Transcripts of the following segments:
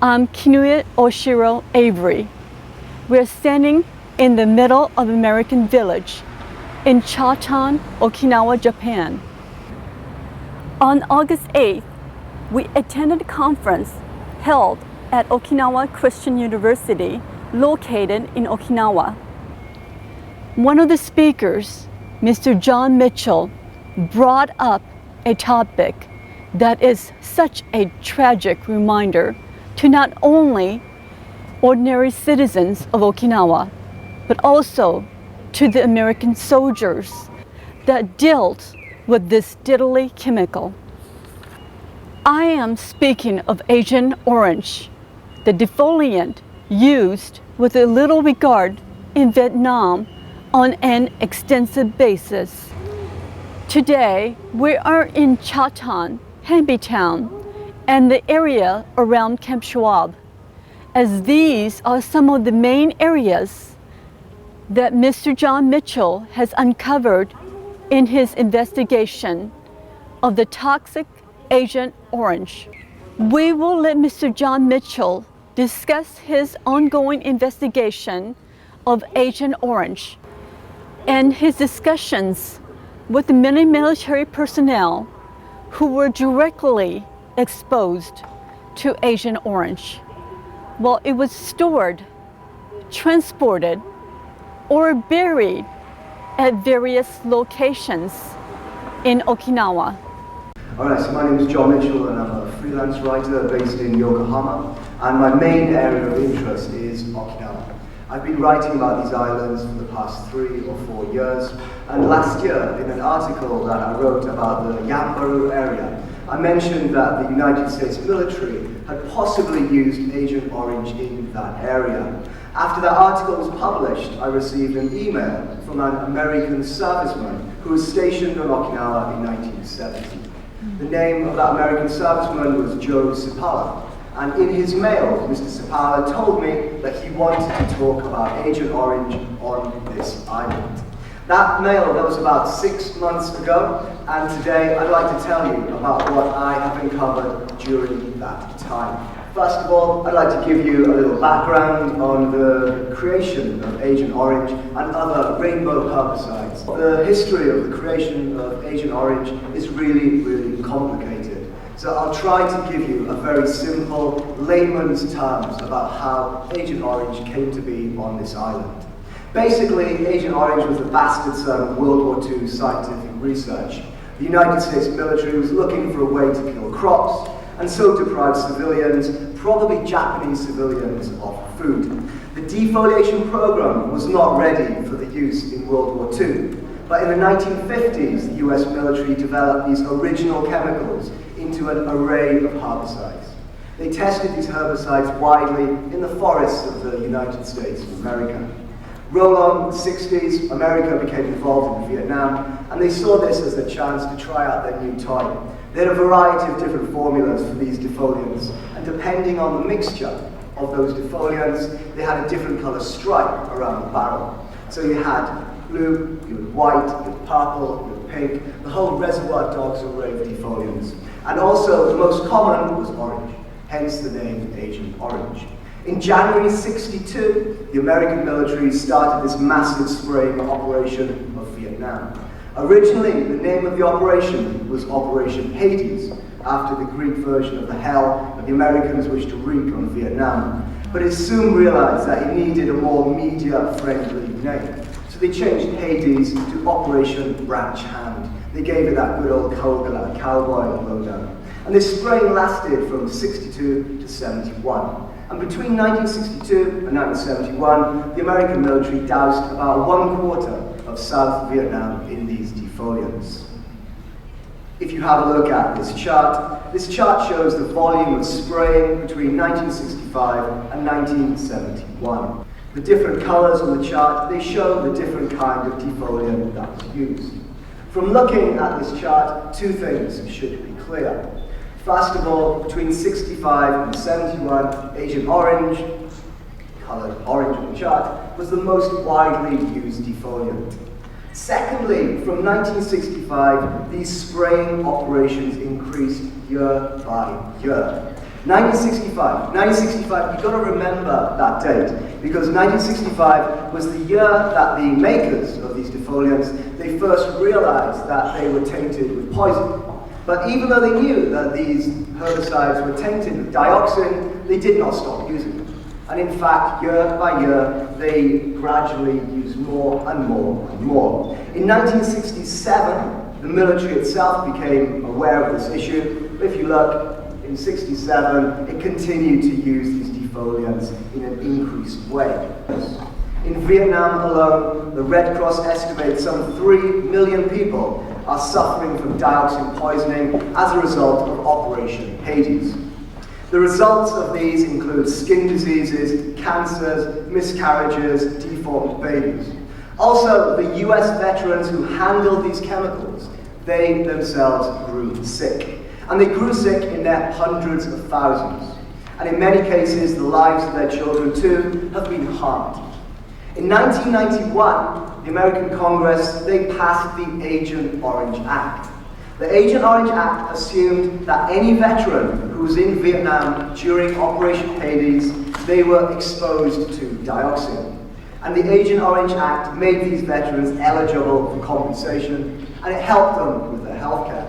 I'm Kinuya Oshiro Avery. We're standing in the middle of American Village in Chatan, Okinawa, Japan. On August 8th, we attended a conference held at Okinawa Christian University located in Okinawa. One of the speakers, Mr. John Mitchell, brought up a topic that is such a tragic reminder to not only ordinary citizens of Okinawa, but also to the American soldiers that dealt with this deadly chemical. I am speaking of Agent Orange, the defoliant used with a little regard in Vietnam on an extensive basis. Today, we are in Chatan, Hamby Town, and the area around Camp Schwab, as these are some of the main areas that Mr. John Mitchell has uncovered in his investigation of the toxic Agent Orange. We will let Mr. John Mitchell discuss his ongoing investigation of Agent Orange and his discussions with the many military personnel who were directly exposed to Agent Orange while it was stored, transported, or buried at various locations in Okinawa. Alright, so my name is John Mitchell and I'm a freelance writer based in Yokohama, and my main area of interest is Okinawa. I've been writing about these islands for the past 3 or 4 years, and last year in an article that I wrote about the Yambaru area, I mentioned that the United States military had possibly used Agent Orange in that area. After that article was published, I received an email from an American serviceman who was stationed on Okinawa in 1970. The name of that American serviceman was Joe Sipala, and in his mail, Mr. Sipala told me that he wanted to talk about Agent Orange on this island. That mail, that was about 6 months ago, and today I'd like to tell you about what I have uncovered during that time. First of all, I'd like to give you a little background on the creation of Agent Orange and other rainbow herbicides. The history of the creation of Agent Orange is really, really complicated. So I'll try to give you a very simple layman's terms about how Agent Orange came to be on this island. Basically, Agent Orange was the bastard son of World War II scientific research. The United States military was looking for a way to kill crops, and so deprive civilians, probably Japanese civilians, of food. The defoliation program was not ready for the use in World War II, but in the 1950s, the US military developed these original chemicals into an array of herbicides. They tested these herbicides widely in the forests of the United States of America. Roll on the 60s, America became involved in Vietnam, and they saw this as a chance to try out their new toy. They had a variety of different formulas for these defoliants, and depending on the mixture of those defoliants, they had a different color stripe around the barrel. So you had blue, you had white, you had purple, you had pink, the whole Reservoir Dogs array of defoliants. And also the most common was orange, hence the name Agent Orange. In January '62, the American military started this massive spraying operation of Vietnam. Originally, the name of the operation was Operation Hades, after the Greek version of the hell that the Americans wished to wreak on Vietnam. But it soon realized that it needed a more media-friendly name. So they changed Hades to Operation Branch Hand. They gave it that good old cowboy lowdown. And this spraying lasted from '62 to '71. And between 1962 and 1971, the American military doused about 1/4 of South Vietnam in these defoliants. If you have a look at this chart shows the volume of spraying between 1965 and 1971. The different colors on the chart, they show the different kind of defoliant that was used. From looking at this chart, 2 things should be clear. First of all, between 65 and 71, Agent Orange, colored orange on the chart, was the most widely used defoliant. Secondly, from 1965, these spraying operations increased year by year. 1965, you've got to remember that date, because 1965 was the year that the makers of these defoliants, they first realized that they were tainted with poison. But even though they knew that these herbicides were tainted with dioxin, they did not stop using them. And in fact, year by year, they gradually used more and more and more. In 1967, the military itself became aware of this issue. If you look, in 67, it continued to use these defoliants in an increased way. In Vietnam alone, the Red Cross estimates some 3 million people are suffering from dioxin poisoning as a result of Operation Hades. The results of these include skin diseases, cancers, miscarriages, deformed babies. Also, the US veterans who handled these chemicals, they themselves grew sick. And they grew sick in their hundreds of thousands. And in many cases, the lives of their children too have been harmed. In 1991, the American Congress, they passed the Agent Orange Act. The Agent Orange Act assumed that any veteran who was in Vietnam during Operation Hades, they were exposed to dioxin. And the Agent Orange Act made these veterans eligible for compensation, and it helped them with their health care.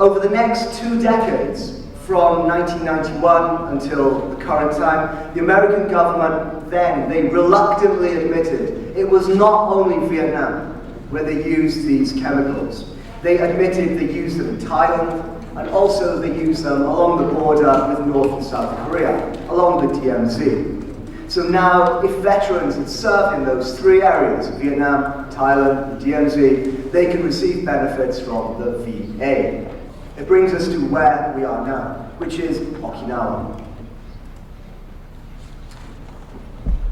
Over the next 2 decades, from 1991 until the current time, the American government then, they reluctantly admitted it was not only Vietnam where they used these chemicals. They admitted they used them in Thailand, and also they used them along the border with North and South Korea, along the DMZ. So now, if veterans had served in those 3 areas, Vietnam, Thailand, the DMZ, they can receive benefits from the VA. It brings us to where we are now, which is Okinawa.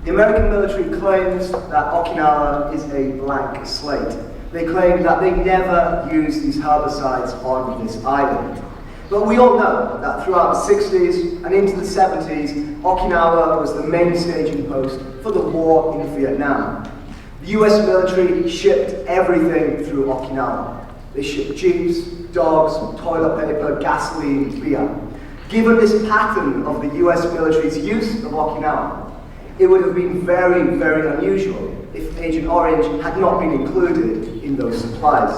The American military claims that Okinawa is a blank slate. They claim that they never used these herbicides on this island. But we all know that throughout the 60s and into the 70s, Okinawa was the main staging post for the war in Vietnam. The US military shipped everything through Okinawa. They shipped jeeps, dogs, toilet paper, gasoline, beer. Given this pattern of the US military's use of Okinawa, it would have been very, very unusual if Agent Orange had not been included in those supplies.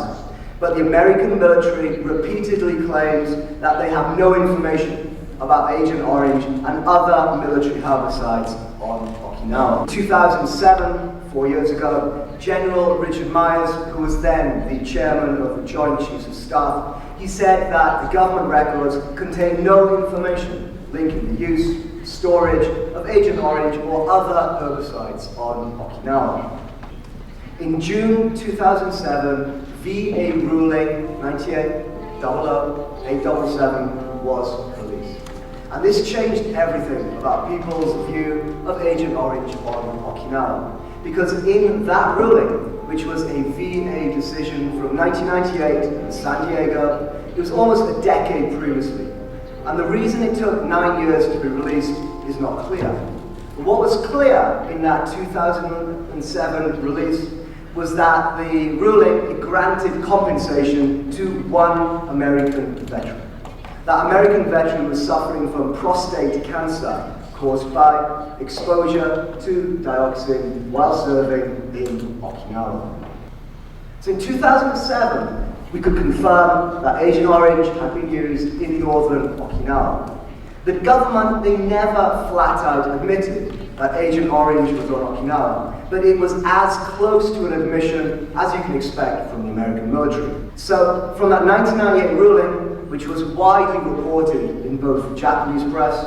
But the American military repeatedly claims that they have no information about Agent Orange and other military herbicides on Okinawa. In 2007, 4 years ago, General Richard Myers, who was then the chairman of the Joint Chiefs of Staff, he said that the government records contain no information linking the use, storage of Agent Orange or other herbicides on Okinawa. In June 2007, VA ruling 9800-877 was released. And this changed everything about people's view of Agent Orange on Okinawa. Because in that ruling, which was a VA decision from 1998 in San Diego, it was almost a decade previously. And the reason it took 9 years to be released is not clear. But what was clear in that 2007 release was that the ruling it granted compensation to one American veteran. That American veteran was suffering from prostate cancer caused by exposure to dioxin while serving in Okinawa. So in 2007, we could confirm that Agent Orange had been used in northern Okinawa. The government, they never flat out admitted that Agent Orange was on Okinawa, but it was as close to an admission as you can expect from the American military. So from that 1998 ruling, which was widely reported in both the Japanese press,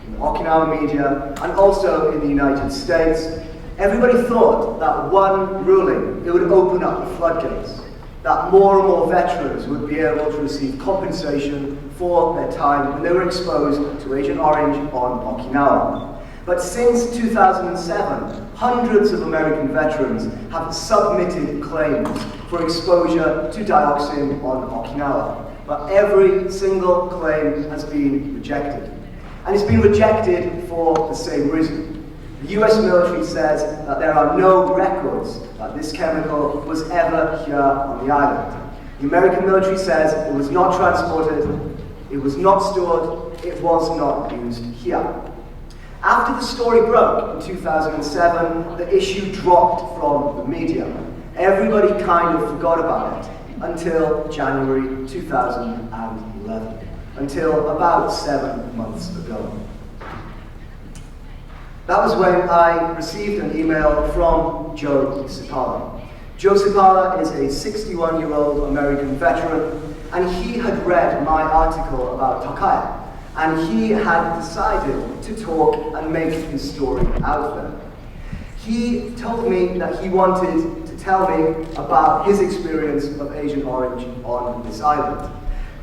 in the Okinawa media, and also in the United States, everybody thought that one ruling, it would open up the floodgates, that more and more veterans would be able to receive compensation for their time when they were exposed to Agent Orange on Okinawa. But since 2007, hundreds of American veterans have submitted claims for exposure to dioxin on Okinawa. But every single claim has been rejected. And it's been rejected for the same reason. The US military says that there are no records that this chemical was ever here on the island. The American military says it was not transported, It was not stored, it was not used here. After the story broke in 2007, the issue dropped from the media. Everybody kind of forgot about it until January 2011, until about 7 months ago. That was when I received an email from Joe Sipala. Joe Sipala is a 61-year-old American veteran, and he had read my article about Takaya, and he had decided to talk and make his story out there. He told me that he wanted to tell me about his experience of Agent Orange on this island.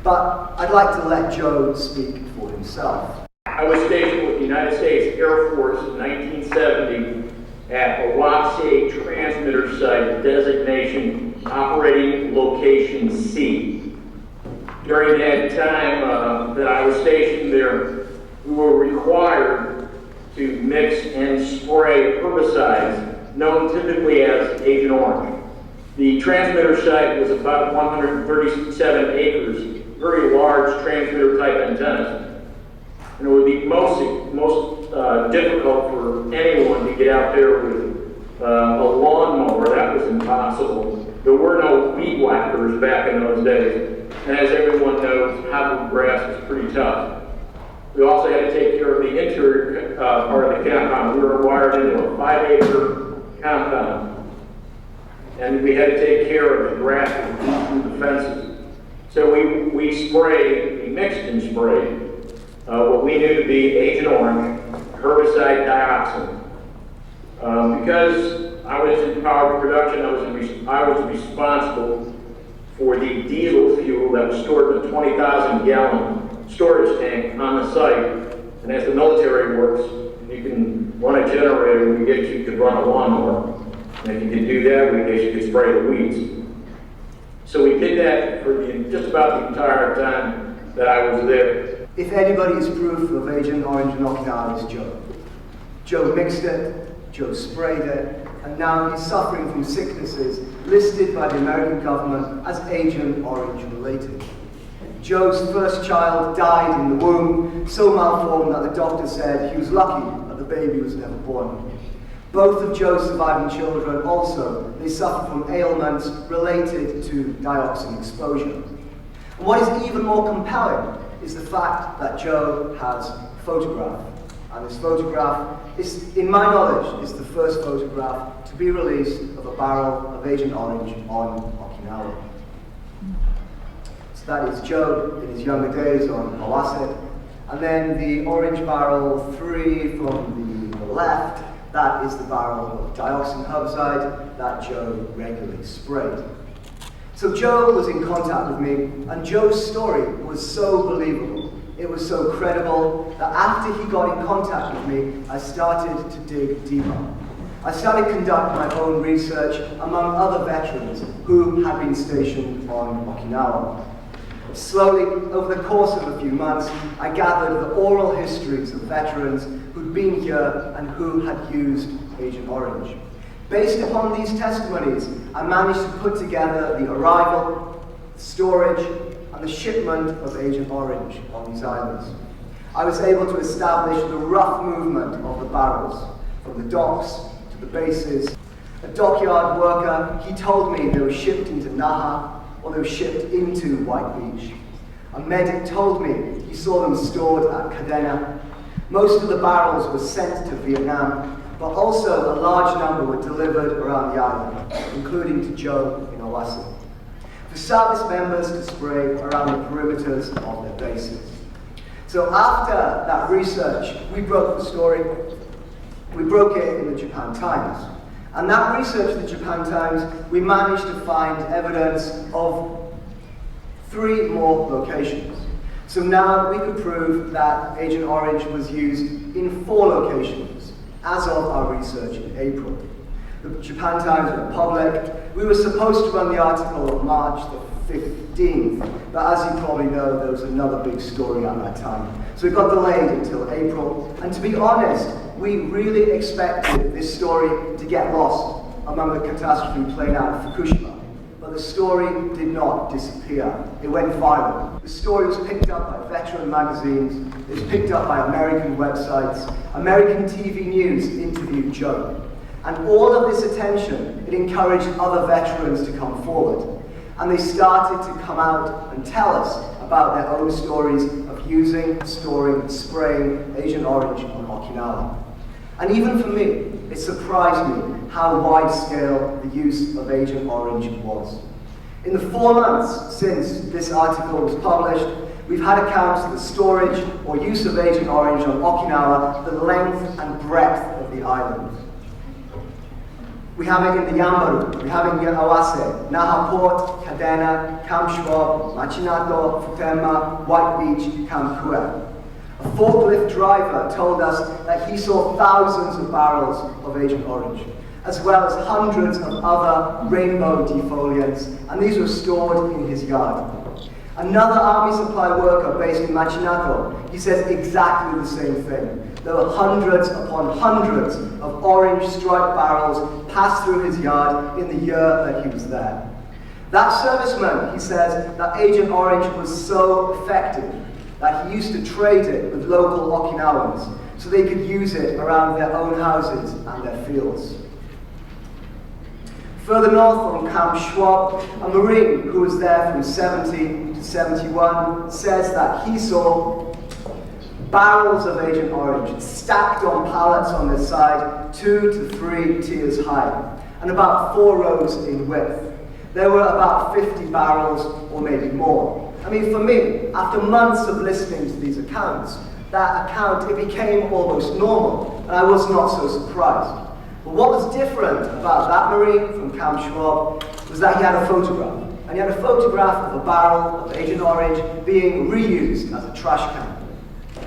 But I'd like to let Joe speak for himself. I was stationed with the United States Air Force in 1970 at Owase Transmitter Site, designation Operating Location C. During that time that I was stationed there, we were required to mix and spray herbicides known typically as Agent Orange. The transmitter site was about 137 acres, very large transmitter type antennas. And it would be most difficult for anyone to get out there with a lawnmower. That was impossible. There were no weed whackers back in those days. And as everyone knows, hardwood grass is pretty tough. We also had to take care of the interior part of the compound. We were wired into a 5-acre compound. And we had to take care of the grass through the fences. So we mixed and sprayed what we knew to be Agent Orange, herbicide dioxin. Because I was in power production, I was responsible for the diesel fuel that was stored in a 20,000-gallon storage tank on the site. And as the military works, you can run a generator, we get you to run a lawnmower. And if you can do that, we guess you could spray the weeds. So we did that for just about the entire time that I was there. If anybody is proof of Agent Orange in Okinawa, it's Joe. Joe mixed it, Joe sprayed it, and now he's suffering from sicknesses listed by the American government as Agent Orange related. Joe's first child died in the womb, so malformed that the doctor said he was lucky that the baby was never born. Both of Joe's surviving children also, they suffer from ailments related to dioxin exposure. And what is even more compelling is the fact that Joe has a photograph. And this photograph is, in my knowledge, is the first photograph to be released of a barrel of Agent Orange on Okinawa. So that is Joe in his younger days on Owase. And then the orange barrel 3 from the left, that is the barrel of dioxin herbicide that Joe regularly sprayed. So Joe was in contact with me, and Joe's story was so believable, it was so credible, that after he got in contact with me, I started to dig deeper. I started conducting my own research among other veterans who had been stationed on Okinawa. Slowly, over the course of a few months, I gathered the oral histories of veterans who'd been here and who had used Agent Orange. Based upon these testimonies, I managed to put together the arrival, storage, and the shipment of Agent Orange on these islands. I was able to establish the rough movement of the barrels, from the docks to the bases. A dockyard worker, he told me they were shipped into Naha, or they were shipped into White Beach. A medic told me he saw them stored at Kadena. Most of the barrels were sent to Vietnam, but also a large number were delivered around the island, including to Joe in Owase, for service members to spray around the perimeters of their bases. So after that research, we broke the story. We broke it in the Japan Times. And that research in the Japan Times, we managed to find evidence of 3 more locations. So now we could prove that Agent Orange was used in 4 locations as of our research in April. The Japan Times went public. We were supposed to run the article on March the 15th, but as you probably know, there was another big story at that time. So it got delayed until April. And to be honest, we really expected this story to get lost among the catastrophe playing out in Fukushima. but the story did not disappear. It went viral. The story was picked up by veteran magazines, it was picked up by American websites, American TV News interviewed Joe. And all of this attention, it encouraged other veterans to come forward. And they started to come out and tell us about their own stories of using, storing, spraying Agent Orange on Okinawa. And even for me, it surprised me how wide-scale the use of Agent Orange was. In the 4 months since this article was published, we've had accounts of the storage or use of Agent Orange on Okinawa, the length and breadth of the island. We have it in the Yambaru, we have it in Awase, Naha Port, Kadena, Camp Schwab, Machinato, Futenma, White Beach, Camp Kue. A forklift driver told us that he saw thousands of barrels of Agent Orange, as well as hundreds of other rainbow defoliants, and these were stored in his yard. Another army supply worker based in Machinato, he says exactly the same thing. There were hundreds upon hundreds of orange striped barrels passed through his yard in the year that he was there. That serviceman, he says, that Agent Orange was so effective that he used to trade it with local Okinawans so they could use it around their own houses and their fields. Further north on Camp Schwab, a Marine who was there from 70 to 71 says that he saw barrels of Agent Orange stacked on pallets on their side, 2 to 3 tiers high, and about 4 rows in width. There were about 50 barrels, or maybe more. I mean, for me, after months of listening to these accounts, that account, it became almost normal, and I was not so surprised. But what was different about that Marine from Camp Schwab was that he had a photograph. And he had a photograph of a barrel of Agent Orange being reused as a trash can.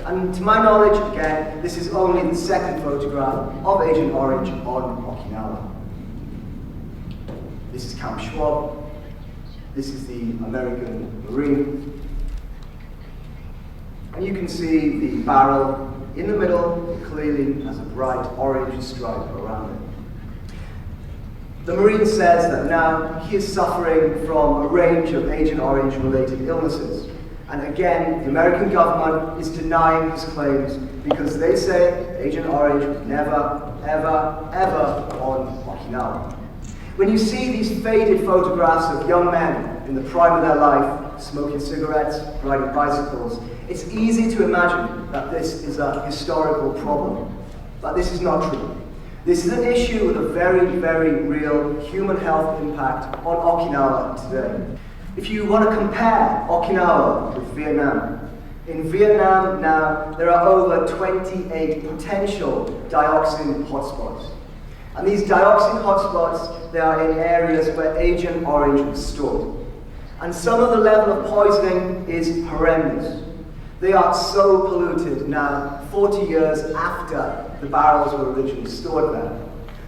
And to my knowledge, again, this is only the second photograph of Agent Orange on Okinawa. This is Camp Schwab. This is the American Marine. And you can see the barrel in the middle. It clearly has a bright orange stripe around it. The Marine says that now he is suffering from a range of Agent Orange related illnesses. And again, the American government is denying his claims because they say Agent Orange was never, ever, ever on Okinawa. When you see these faded photographs of young men in the prime of their life, smoking cigarettes, riding bicycles, it's easy to imagine that this is a historical problem. But this is not true. This is an issue with a very, very real human health impact on Okinawa today. If you want to compare Okinawa with Vietnam, in Vietnam now there are over 28 potential dioxin hotspots. And these dioxin hotspots, they are in areas where Agent Orange was stored. And some of the level of poisoning is horrendous. They are so polluted now, 40 years after the barrels were originally stored there.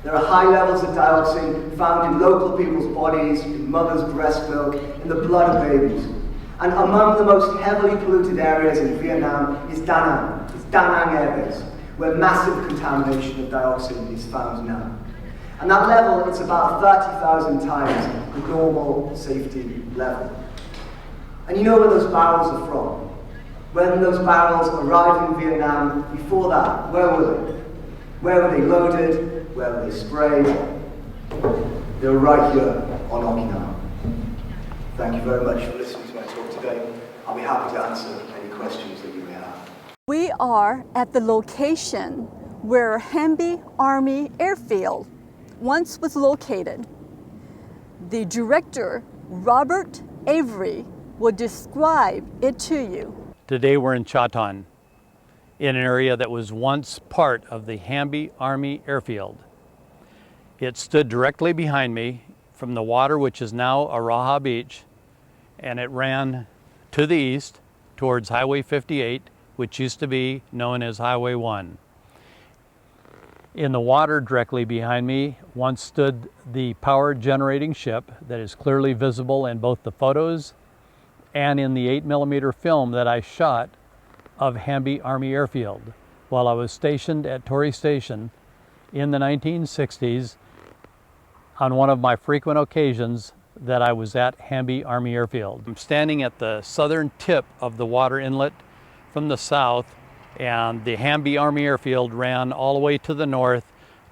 There are high levels of dioxin found in local people's bodies, in mothers' breast milk, in the blood of babies. And among the most heavily polluted areas in Vietnam is Da Nang. It's Da Nang Air Base, where massive contamination of dioxin is found now. And that level, it's about 30,000 times the normal safety level. And you know where those barrels are from. When those barrels arrived in Vietnam, before that, where were they? Where were they loaded? Where were they sprayed? They were right here on Okinawa. Thank you very much for listening to my talk today. I'll be happy to answer any questions that you may have. We are at the location where Hamby Army Air Field once was located. The director, Robert Avery, will describe it to you. Today we're in Chatan, in an area that was once part of the Hamby Army Air Field. It stood directly behind me from the water, which is now Araha Beach, and it ran to the east towards Highway 58, which used to be known as Highway 1. In the water directly behind me once stood the power generating ship that is clearly visible in both the photos and in the 8mm film that I shot of Hamby Army Air Field while I was stationed at Torii Station in the 1960s on one of my frequent occasions that I was at Hamby Army Air Field. I'm standing at the southern tip of the water inlet from the south, and the Hamby Army Air Field ran all the way to the north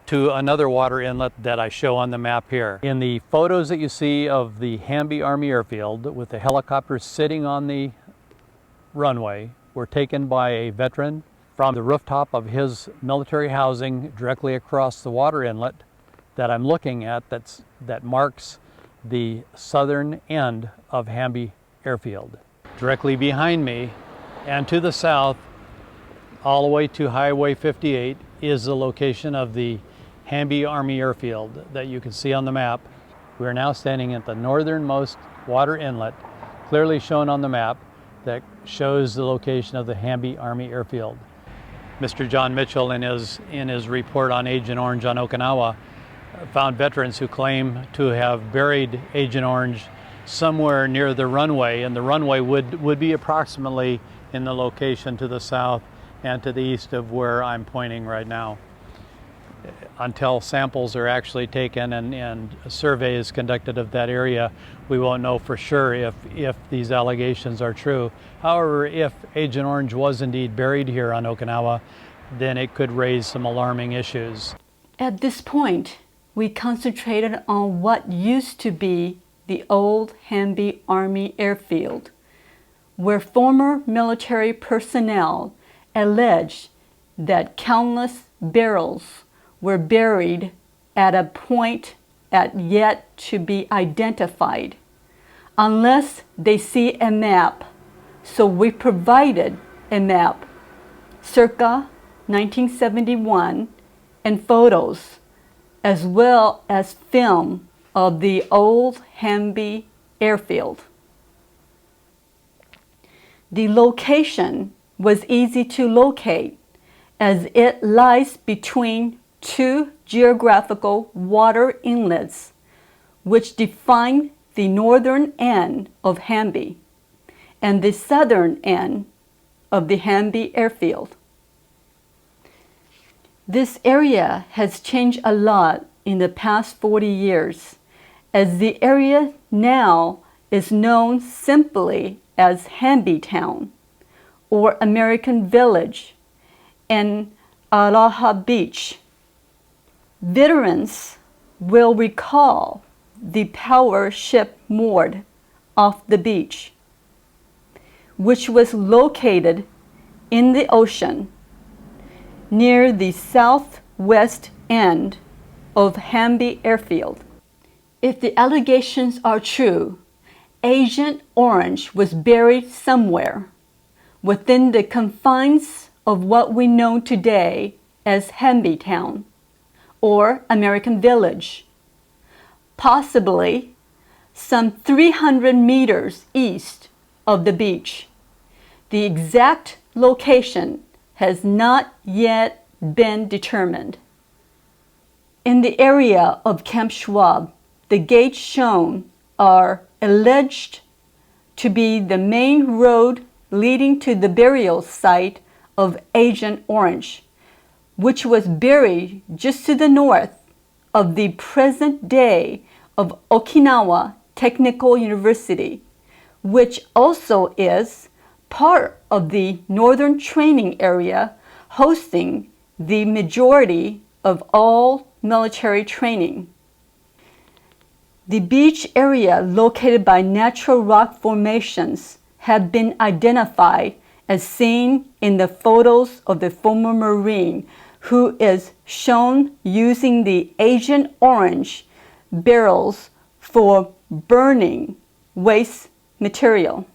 to another water inlet that I show on the map here. In the photos that you see of the Hamby Army Air Field with the helicopter sitting on the runway were taken by a veteran from the rooftop of his military housing directly across the water inlet that I'm looking at that marks the southern end of Hamby Airfield. Directly behind me and to the south, all the way to Highway 58, is the location of the Hamby Army Airfield that you can see on the map. We are now standing at the northernmost water inlet, clearly shown on the map, that shows the location of the Hamby Army Airfield. Mr. John Mitchell, in his report on Agent Orange on Okinawa, found veterans who claim to have buried Agent Orange somewhere near the runway, and the runway would be approximately in the location to the south and to the east of where I'm pointing right now. Until samples are actually taken and a survey is conducted of that area, we won't know for sure if these allegations are true. However, if Agent Orange was indeed buried here on Okinawa, then it could raise some alarming issues. At this point, we concentrated on what used to be the old Hamby Army Airfield, where former military personnel alleged that countless barrels were buried at a point yet to be identified, unless they see a map. So we provided a map circa 1971 and photos, as well as film of the old Hamby Airfield. The location was easy to locate as it lies between two geographical water inlets which define the northern end of Hamby and the southern end of the Hamby Airfield. This area has changed a lot in the past 40 years, as the area now is known simply as Hamby Town or American Village and Aloha Beach. Veterans will recall the power ship moored off the beach, which was located in the ocean near the southwest end of Hamby Airfield. If the allegations are true, Agent Orange was buried somewhere within the confines of what we know today as Hamby Town or American Village, possibly some 300 meters east of the beach. The exact location has not yet been determined. In the area of Camp Schwab, the gates shown are alleged to be the main road leading to the burial site of Agent Orange, which was buried just to the north of the present day of Okinawa Technical University, which also is part of the northern training area hosting the majority of all military training. The beach area located by natural rock formations have been identified as seen in the photos of the former Marine who is shown using the Agent Orange barrels for burning waste material.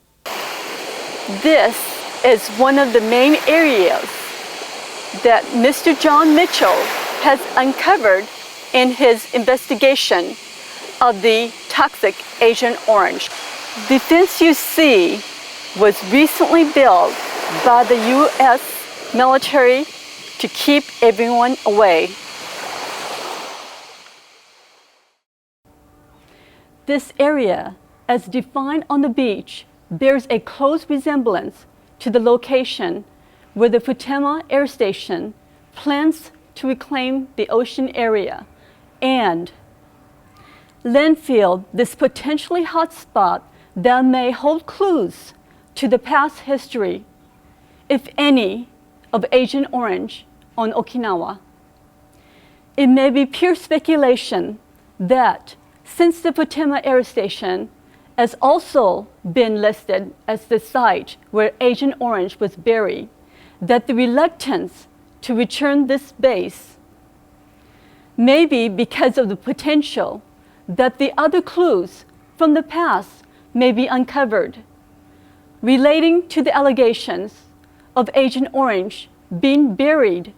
This is one of the main areas that Mr. John Mitchell has uncovered in his investigation of the toxic Agent Orange. The fence you see was recently built by the U.S. military to keep everyone away. This area, as defined on the beach, bears a close resemblance to the location where the Futema Air Station plans to reclaim the ocean area, and landfill this potentially hot spot that may hold clues to the past history, if any, of Agent Orange on Okinawa. It may be pure speculation that since the Futema Air Station has also been listed as the site where Agent Orange was buried, that the reluctance to return this base may be because of the potential that the other clues from the past may be uncovered relating to the allegations of Agent Orange being buried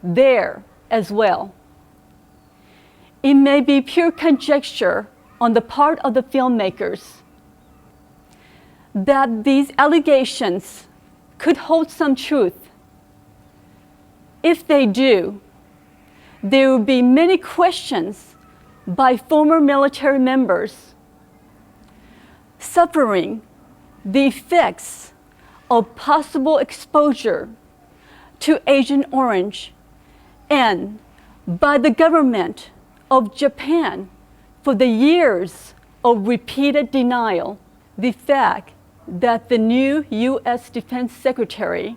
there as well. It may be pure conjecture on the part of the filmmakers that these allegations could hold some truth. If they do, there will be many questions by former military members suffering the effects of possible exposure to Agent Orange, and by the government of Japan for the years of repeated denial. The fact that the new U.S. Defense Secretary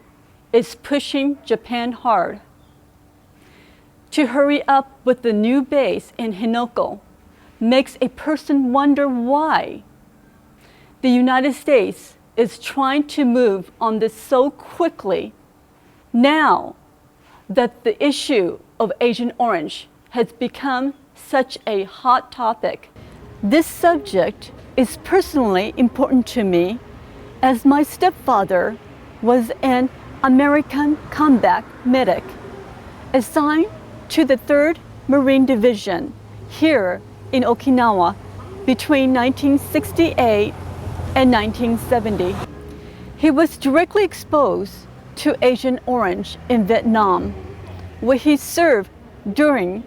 is pushing Japan hard to hurry up with the new base in Hinoko makes a person wonder why the United States is trying to move on this so quickly now that the issue of Agent Orange has become such a hot topic. This subject is personally important to me as my stepfather was an American combat medic assigned to the 3rd Marine Division here in Okinawa between 1968 and 1970. He was directly exposed to Agent Orange in Vietnam, where he served during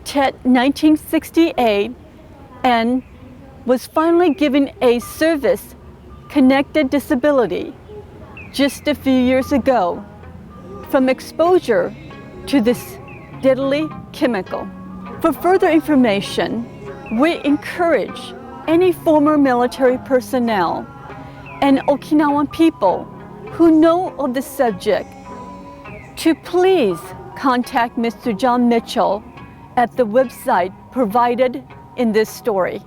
Tet 1968 and was finally given a service-connected disability just a few years ago from exposure to this deadly chemical. For further information, we encourage any former military personnel and Okinawan people who know of the subject to please contact Mr. John Mitchell at the website provided in this story.